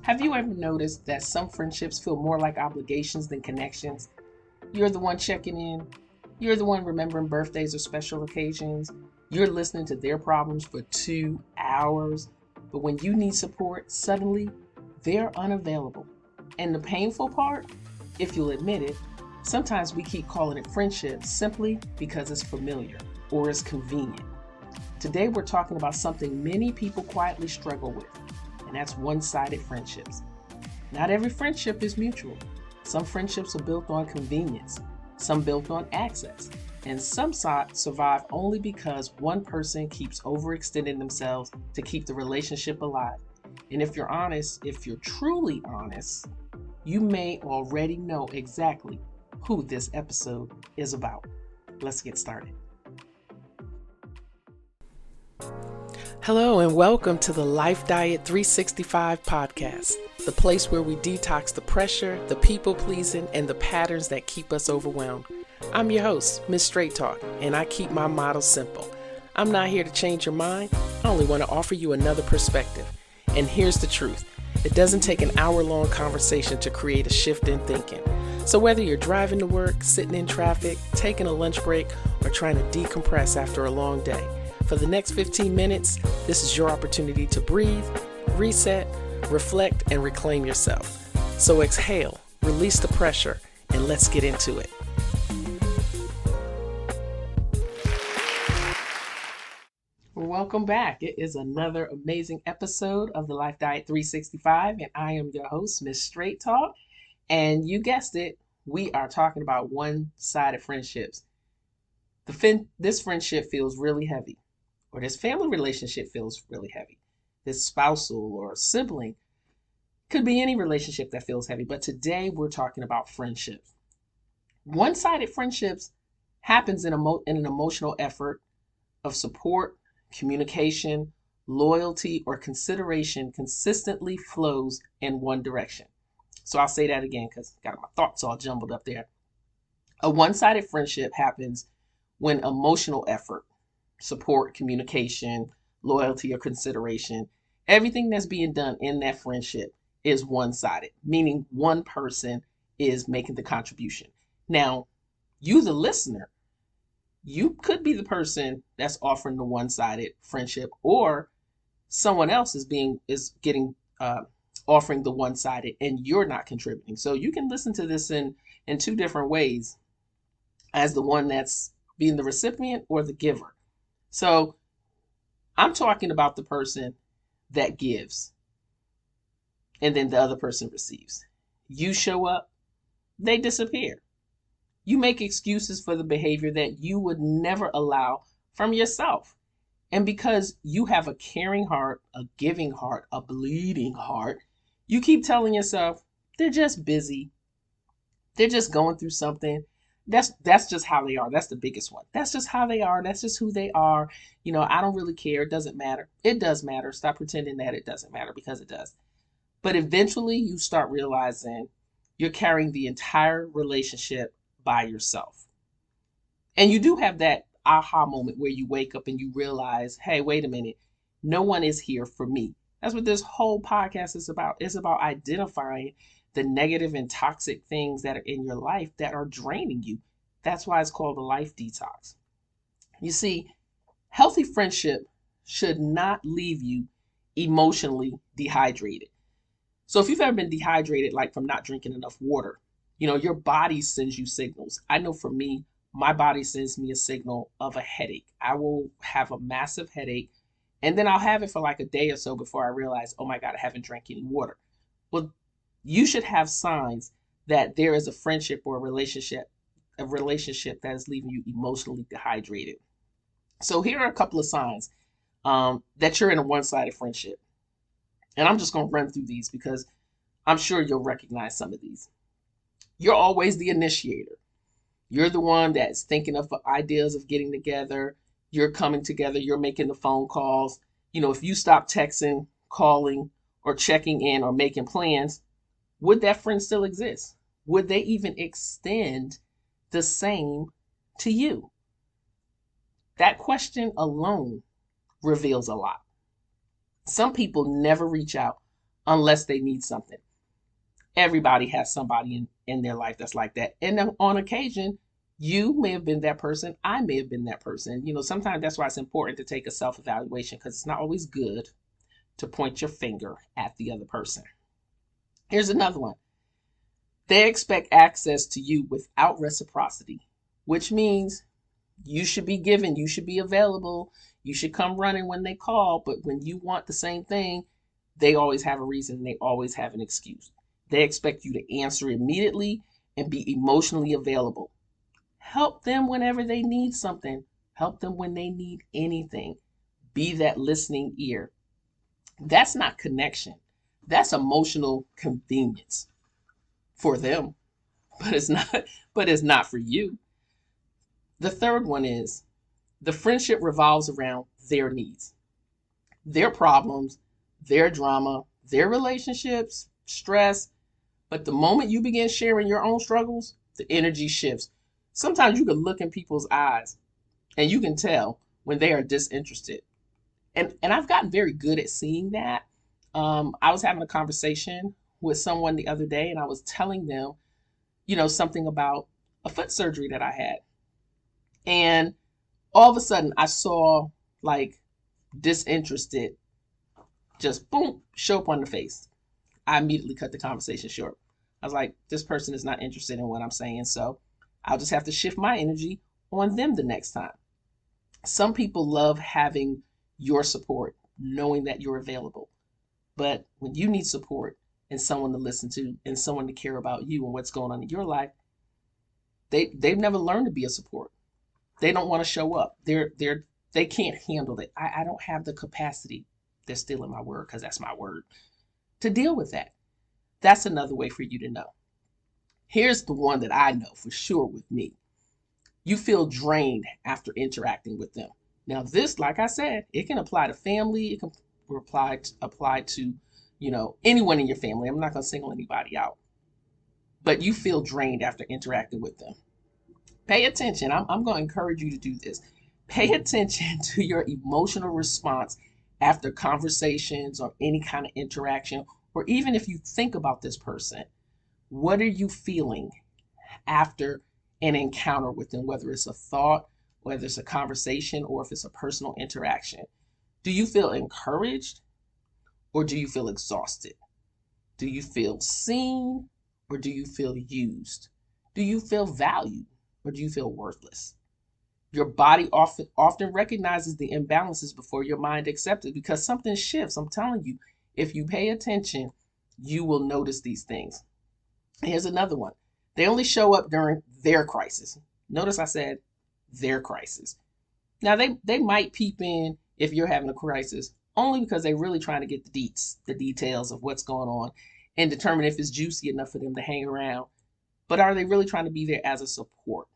Have you ever noticed that some friendships feel more like obligations than connections? You're the one checking in. You're the one remembering birthdays or special occasions. You're listening to their problems for 2 hours. But when you need support, suddenly they're unavailable. And the painful part, if you'll admit it, sometimes we keep calling it friendship simply because it's familiar or it's convenient. Today we're talking about something many people quietly struggle with, and that's one-sided friendships. Not every friendship is mutual. Some friendships are built on convenience, some built on access, and some survive only because one person keeps overextending themselves to keep the relationship alive. And if you're truly honest, you may already know exactly who this episode is about. Let's get started. Hello and welcome to the Life Diet 365 podcast, the place where we detox the pressure, the people pleasing, and the patterns that keep us overwhelmed. I'm your host, Miss Straight Talk, and I keep my motto simple. I'm not here to change your mind. I only want to offer you another perspective. And here's the truth. It doesn't take an hour-long conversation to create a shift in thinking. So whether you're driving to work, sitting in traffic, taking a lunch break, or trying to decompress after a long day, for the next 15 minutes, this is your opportunity to breathe, reset, reflect, and reclaim yourself. So exhale, release the pressure, and let's get into it. Welcome back. It is another amazing episode of the Life Diet 365, and I am your host, Miss Straight Talk. And you guessed it, we are talking about one-sided friendships. This friendship feels really heavy. Or this family relationship feels really heavy. This spousal or sibling could be any relationship that feels heavy. But today we're talking about friendships. One-sided friendships happens in an emotional effort of support, communication, loyalty, or consideration consistently flows in one direction. So I'll say that again because I got my thoughts all jumbled up there. A one-sided friendship happens when emotional effort, support, communication, loyalty, or consideration, everything that's being done in that friendship is one-sided, meaning one person is making the contribution. Now, you, the listener, you could be the person that's offering the one-sided friendship, or someone else offering the one-sided, and you're not contributing. So you can listen to this in two different ways, as the one that's being the recipient or the giver. So I'm talking about the person that gives and then the other person receives. You show up, they disappear. You make excuses for the behavior that you would never allow from yourself. And because you have a caring heart, a giving heart, a bleeding heart, you keep telling yourself, they're just busy. They're just going through something. That's just how they are. That's the biggest one. That's just how they are. That's just who they are. I don't really care. It doesn't matter. It does matter. Stop pretending that it doesn't matter, because it does. But eventually you start realizing you're carrying the entire relationship by yourself. And you do have that aha moment where you wake up and you realize, hey, wait a minute. No one is here for me. That's what this whole podcast is about. It's about identifying the negative and toxic things that are in your life that are draining you. That's why it's called a life detox. You see, healthy friendship should not leave you emotionally dehydrated. So if you've ever been dehydrated, like from not drinking enough water, your body sends you signals. I know for me, my body sends me a signal of a headache. I will have a massive headache, and then I'll have it for like a day or so before I realize, oh my God, I haven't drank any water. Well, you should have signs that there is a friendship or a relationship that is leaving you emotionally dehydrated. So here are a couple of signs that you're in a one-sided friendship. And I'm just going to run through these because I'm sure you'll recognize some of these. You're always the initiator. You're the one that's thinking of ideas of getting together. You're coming together. You're making the phone calls. If you stop texting, calling, or checking in or making plans, would that friend still exist? Would they even extend the same to you? That question alone reveals a lot. Some people never reach out unless they need something. Everybody has somebody in their life that's like that. And then on occasion, you may have been that person. I may have been that person. Sometimes that's why it's important to take a self evaluation, because it's not always good to point your finger at the other person. Here's another one. They expect access to you without reciprocity, which means you should be given, you should be available, you should come running when they call. But when you want the same thing, they always have a reason, they always have an excuse. They expect you to answer immediately and be emotionally available. Help them whenever they need something. Help them when they need anything. Be that listening ear. That's not connection. That's emotional convenience for them, but it's not for you. The third one is the friendship revolves around their needs, their problems, their drama, their relationships, stress. But the moment you begin sharing your own struggles, the energy shifts. Sometimes you can look in people's eyes and you can tell when they are disinterested. And I've gotten very good at seeing that. I was having a conversation with someone the other day, and I was telling them, something about a foot surgery that I had. And all of a sudden I saw like disinterested just boom show up on the face. I immediately cut the conversation short. I was like, this person is not interested in what I'm saying, so I'll just have to shift my energy on them the next time. Some people love having your support, knowing that you're available. But when you need support and someone to listen to and someone to care about you and what's going on in your life, they've never learned to be a support. They don't want to show up. They can't handle it. I don't have the capacity. They're stealing my word because that's my word, to deal with that. That's another way for you to know. Here's the one that I know for sure with me. You feel drained after interacting with them. Now, this, like I said, it can apply to family. It can apply to anyone in your family. I'm not going to single anybody out. But you feel drained after interacting with them. Pay attention. I'm going to encourage you to do this. Pay attention to your emotional response after conversations or any kind of interaction, or even if you think about this person. What are you feeling after an encounter with them, whether it's a thought, whether it's a conversation, or if it's a personal interaction? Do you feel encouraged or do you feel exhausted? Do you feel seen or do you feel used? Do you feel valued or do you feel worthless? Your body often recognizes the imbalances before your mind accepts it, because something shifts. I'm telling you, if you pay attention, you will notice these things. Here's another one. They only show up during their crisis. Notice I said their crisis. Now, they might peep in if you're having a crisis, only because they're really trying to get the details of what's going on and determine if it's juicy enough for them to hang around. But are they really trying to be there as a support?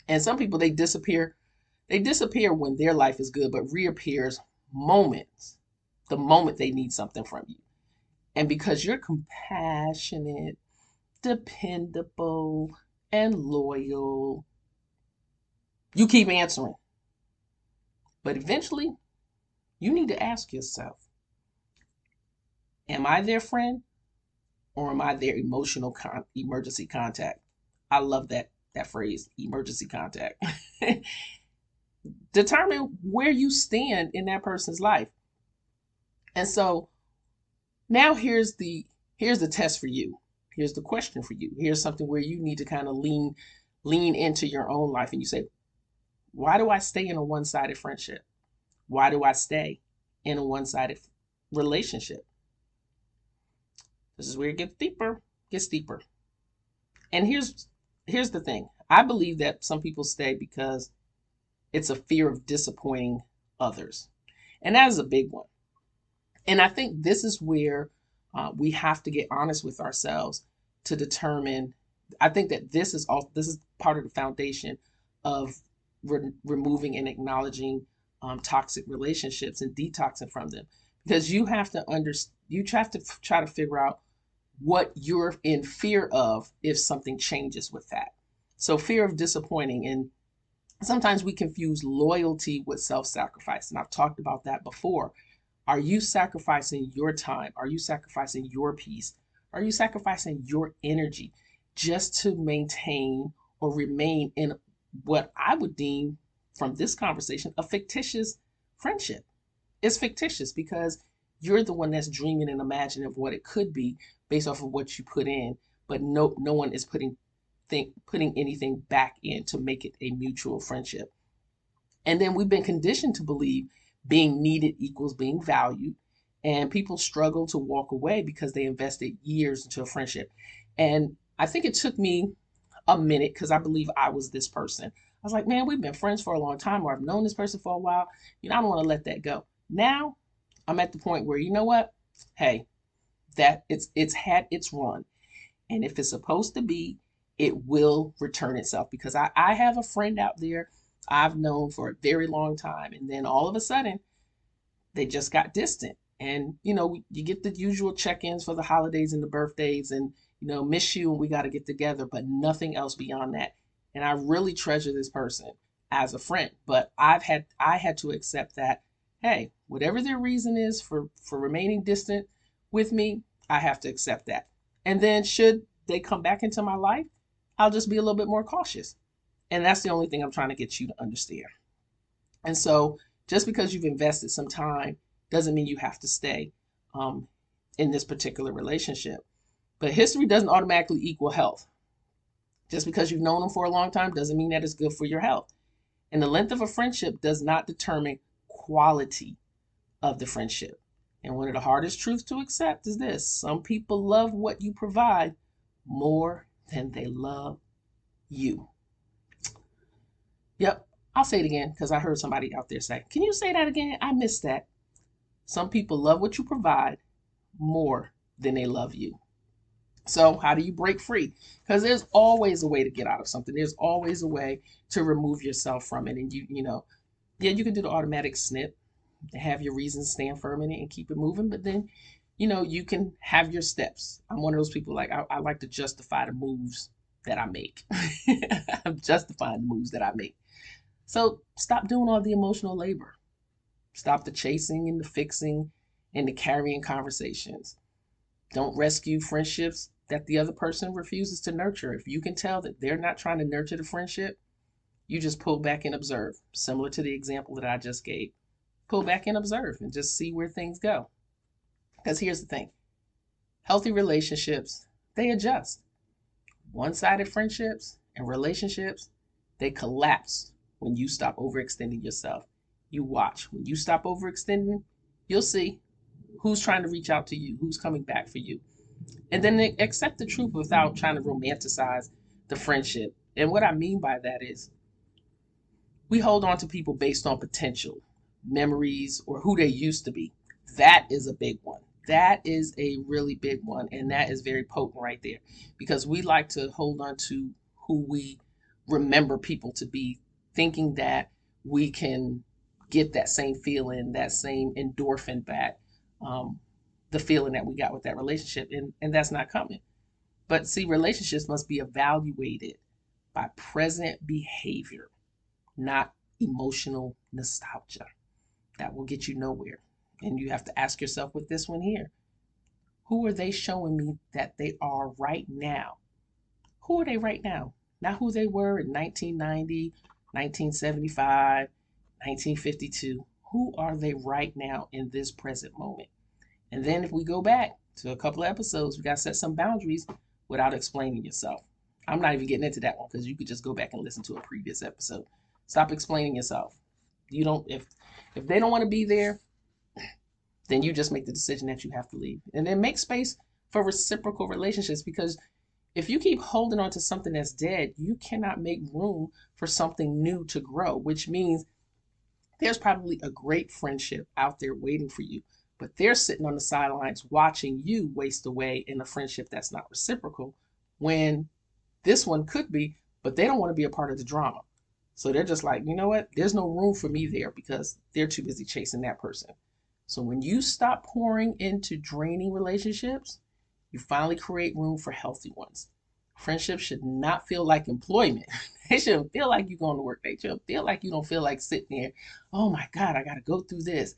And some people, they disappear. They disappear when their life is good, but reappears the moment they need something from you. And because you're compassionate, dependable, and loyal, you keep answering. But eventually, you need to ask yourself, am I their friend or am I their emotional emergency contact? I love that phrase, emergency contact. Determine where you stand in that person's life. And so now here's the test for you. Here's the question for you. Here's something where you need to kind of lean into your own life, and you say, why do I stay in a one-sided friendship? Why do I stay in a one-sided relationship? This is where it gets deeper. And here's the thing. I believe that some people stay because it's a fear of disappointing others. And that is a big one. And I think this is where we have to get honest with ourselves to determine. I think that this is part of the foundation of removing and acknowledging toxic relationships and detoxing from them, because you have to try to figure out what you're in fear of if something changes with that. So fear of disappointing, and sometimes we confuse loyalty with self-sacrifice, and I've talked about that before. Are you sacrificing your time? Are you sacrificing your peace? Are you sacrificing your energy just to maintain or remain in what I would deem from this conversation a fictitious friendship? It's fictitious because you're the one that's dreaming and imagining of what it could be based off of what you put in, but no one is putting anything back in to make it a mutual friendship. And then we've been conditioned to believe being needed equals being valued. And people struggle to walk away because they invested years into a friendship. And I think it took me a minute because I believe I was this person. I was like, man, we've been friends for a long time, or I've known this person for a while. I don't want to let that go. Now I'm at the point where, you know what? Hey, that it's had its run. And if it's supposed to be, it will return itself because I have a friend out there I've known for a very long time. And then all of a sudden, they just got distant. And, you get the usual check ins for the holidays and the birthdays and, miss you and we got to get together, but nothing else beyond that. And I really treasure this person as a friend. But I had to accept that, hey, whatever their reason is for remaining distant with me, I have to accept that. And then should they come back into my life, I'll just be a little bit more cautious. And that's the only thing I'm trying to get you to understand. And so just because you've invested some time doesn't mean you have to stay um, in this particular relationship. But history doesn't automatically equal health. Just because you've known them for a long time doesn't mean that it's good for your health. And the length of a friendship does not determine quality of the friendship. And one of the hardest truths to accept is this: some people love what you provide more than they love you. Yep, I'll say it again because I heard somebody out there say, can you say that again? I missed that. Some people love what you provide more than they love you. So, how do you break free? Because there's always a way to get out of something. There's always a way to remove yourself from it. And yeah, you can do the automatic snip and have your reasons, stand firm in it and keep it moving. But then, you can have your steps. I'm one of those people like I like to justify the moves that I make. I'm justifying the moves that I make. So stop doing all the emotional labor. Stop the chasing and the fixing and the carrying conversations. Don't rescue friendships that the other person refuses to nurture. If you can tell that they're not trying to nurture the friendship, you just pull back and observe. Similar to the example that I just gave. Pull back and observe and just see where things go. Because here's the thing: healthy relationships, they adjust. One sided friendships and relationships, they collapse when you stop overextending yourself. You watch. When you stop overextending, you'll see who's trying to reach out to you, who's coming back for you. And then accept the truth without trying to romanticize the friendship. And what I mean by that is we hold on to people based on potential, memories, or who they used to be. That is a big one. That is a really big one. And that is very potent right there because we like to hold on to who we remember people to be, thinking that we can get that same feeling, that same endorphin back, um, the feeling that we got with that relationship. And that's not coming. But see, relationships must be evaluated by present behavior, not emotional nostalgia. That will get you nowhere. And you have to ask yourself with this one here: who are they showing me that they are right now? Who are they right now? Not who they were in 1990, 1975, 1952. Who are they right now in this present moment? And then if we go back to a couple of episodes, we got to set some boundaries without explaining yourself. I'm not even getting into that one because you could just go back and listen to a previous episode. Stop explaining yourself. You don't if they don't want to be there, then you just make the decision that you have to leave. And then make space for reciprocal relationships because if you keep holding on to something that's dead, you cannot make room for something new to grow, which means there's probably a great friendship out there waiting for you, but they're sitting on the sidelines watching you waste away in a friendship that's not reciprocal when this one could be, but they don't want to be a part of the drama. So they're just like, you know what? There's no room for me there because they're too busy chasing that person. So when you stop pouring into draining relationships, you finally create room for healthy ones. Friendships should not feel like employment. They shouldn't feel like you're going to work. They shouldn't feel like you don't feel like sitting there. Oh my God, I got to go through this.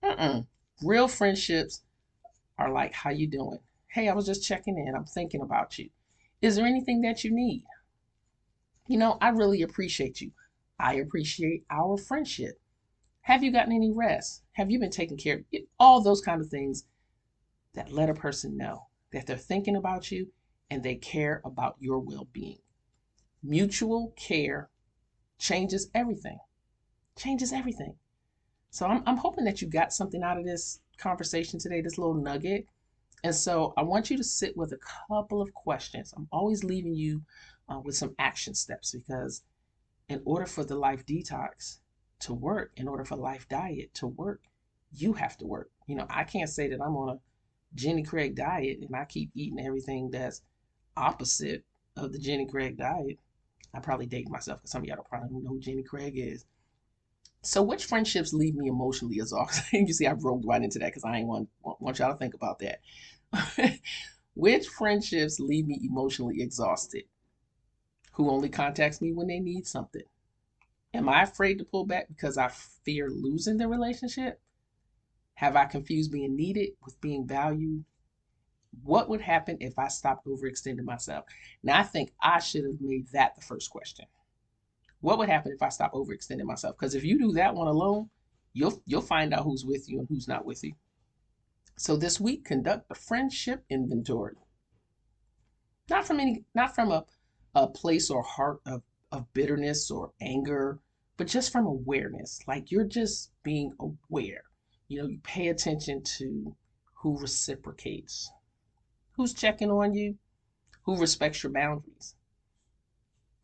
Mm-mm. Real friendships are like, how you doing? Hey, I was just checking in. I'm thinking about you. Is there anything that you need? I really appreciate you. I appreciate our friendship. Have you gotten any rest? Have you been taking care of it? All those kind of things that let a person know that they're thinking about you and they care about your well-being. Mutual care changes everything. Changes everything. So I'm hoping that you got something out of this conversation today, this little nugget. And so I want you to sit with a couple of questions. I'm always leaving you with some action steps, because in order for the Life Detox to work, in order for Life Diet to work, you have to work. I can't say that I'm on a Jenny Craig diet and I keep eating everything that's opposite of the Jenny Craig diet. I probably date myself, because some of y'all don't probably know who Jenny Craig is. So which friendships leave me emotionally exhausted? You see, I rolled right into that because I ain't want y'all to think about that. Which friendships leave me emotionally exhausted? Who only contacts me when they need something? Am I afraid to pull back because I fear losing the relationship? Have I confused being needed with being valued? What would happen if I stopped overextending myself? Now, I think I should have made that the first question. What would happen if I stop overextending myself? Because if you do that one alone, you'll find out who's with you and who's not with you. So this week, conduct a friendship inventory. Not from a place or heart of bitterness or anger, but just from awareness. Like, you're just being aware. You pay attention to who reciprocates, who's checking on you, who respects your boundaries,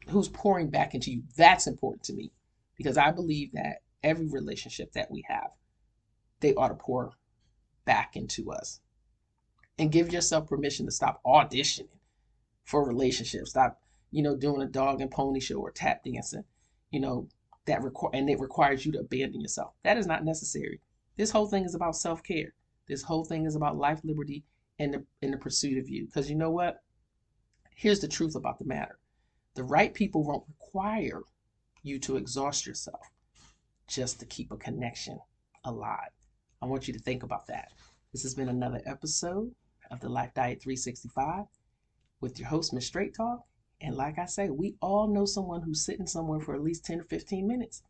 who's pouring back into you. That's important to me, because I believe that every relationship that we have, they ought to pour back into us. And give yourself permission to stop auditioning for relationships. Stop, doing a dog and pony show or tap dancing, and it requires you to abandon yourself. That is not necessary. This whole thing is about self-care. This whole thing is about life, liberty, and the pursuit of you. Because you know what? Here's the truth about the matter. The right people won't require you to exhaust yourself just to keep a connection alive. I want you to think about that. This has been another episode of the Life Diet 365 with your host, Ms. Straight Talk. And like I say, we all know someone who's sitting somewhere for at least 10 or 15 minutes,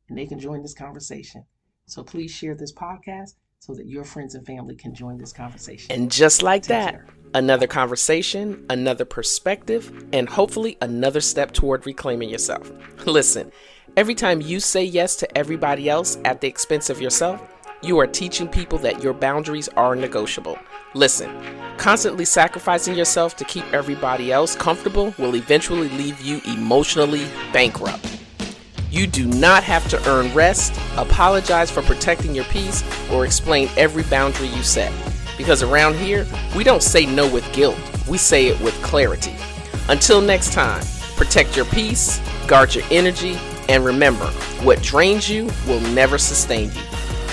and they can join this conversation. So please share this podcast so that your friends and family can join this conversation. And just like that, another conversation, another perspective, and hopefully another step toward reclaiming yourself. Listen, every time you say yes to everybody else at the expense of yourself, you are teaching people that your boundaries are negotiable. Listen, constantly sacrificing yourself to keep everybody else comfortable will eventually leave you emotionally bankrupt. You do not have to earn rest, apologize for protecting your peace, or explain every boundary you set. Because around here, we don't say no with guilt, we say it with clarity. Until next time, protect your peace, guard your energy, and remember, what drains you will never sustain you.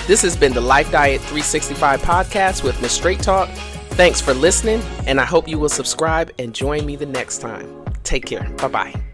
This has been the Life Diet 365 podcast with Ms. Straight Talk. Thanks for listening, and I hope you will subscribe and join me the next time. Take care. Bye-bye.